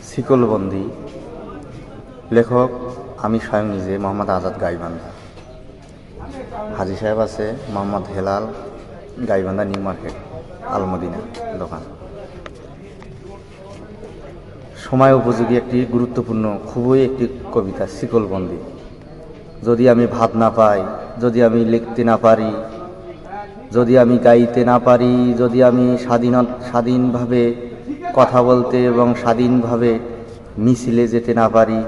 শিকলবন্দি। লেখক আমি স্বয়ং নিজে, মোহাম্মদ আজাদ গাইবান্ধা। হাজি সাহেব আছে মোহাম্মদ হেলাল, গাইবান্ধা নিউ মার্কেট, আলমদিনা দোকান। সময় উপযোগী একটি গুরুত্বপূর্ণ খুবই একটি কবিতা শিকলবন্দি। যদি আমি ভাত না পাই, যদি আমি লিখতে না পারি, যদি আমি গাইতে না পারি, যদি আমি স্বাধীনভাবে কথা বলতে এবং স্বাধীনভাবে মিছিলে যেতে না পারি,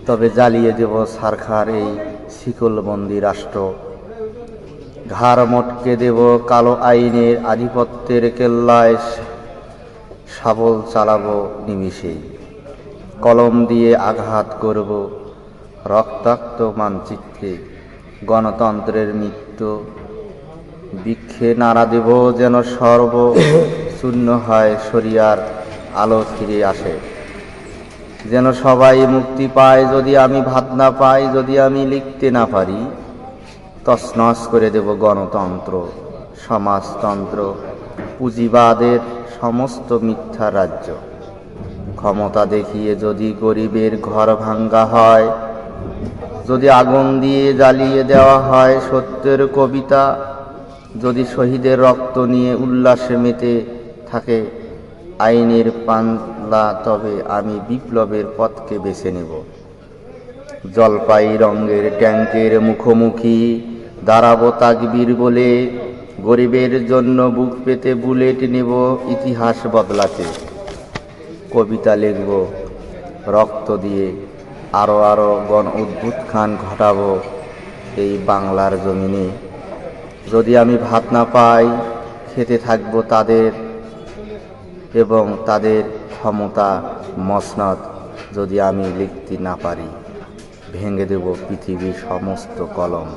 তবে জ্বালিয়ে দেব সারখার এই শিকলবন্দি রাষ্ট্র। ঘাড় মটকে দেব কালো আইনের আধিপত্যের কেল্লায়, শাবল চালাবো নিমিষেই। কলম দিয়ে আঘাত করব রক্তাক্ত মানচিত্রে, গণতন্ত্রের মৃত্যু বৃক্ষে নাড়া দেব যেন সর্ব শূন্য হয়, শরিয়ার আলো ফিরে আসে, যেন সবাই মুক্তি পায়। যদি আমি ভাত না পাই, যদি আমি লিখতে না পারি, তছনছ করে দেব গণতন্ত্র, সমাজতন্ত্র, পুঁজিবাদের সমস্ত মিথ্যা রাজ্য। ক্ষমতা দেখিয়ে যদি গরিবের ঘর ভাঙ্গা হয়, যদি আগুন দিয়ে জ্বালিয়ে দেওয়া হয় সত্যের কবিতা, যদি শহীদের রক্ত নিয়ে উল্লাসে মেতে থাকে আইনের পাল্লা, তবে আমি বিপ্লবের পথকে বেছে নেব। জলপাই রঙের ট্যাঙ্কের মুখোমুখি দাঁড়াবো তাকবীর বলে, গরিবের জন্য বুক পেতে বুলেট নেব ইতিহাস বদলাতে। কবিতা লিখব রক্ত দিয়ে, আরো গণ উত্থান ঘটাবো এই বাংলার জমিনে। যদি আমি ভাত না পাই, খেতে থাকবো তাদের এবং তাদের ক্ষমতা মসনদ। যদি আমি লিখতে না পারি, ভেঙে দেব পৃথিবীর সমস্ত কলম।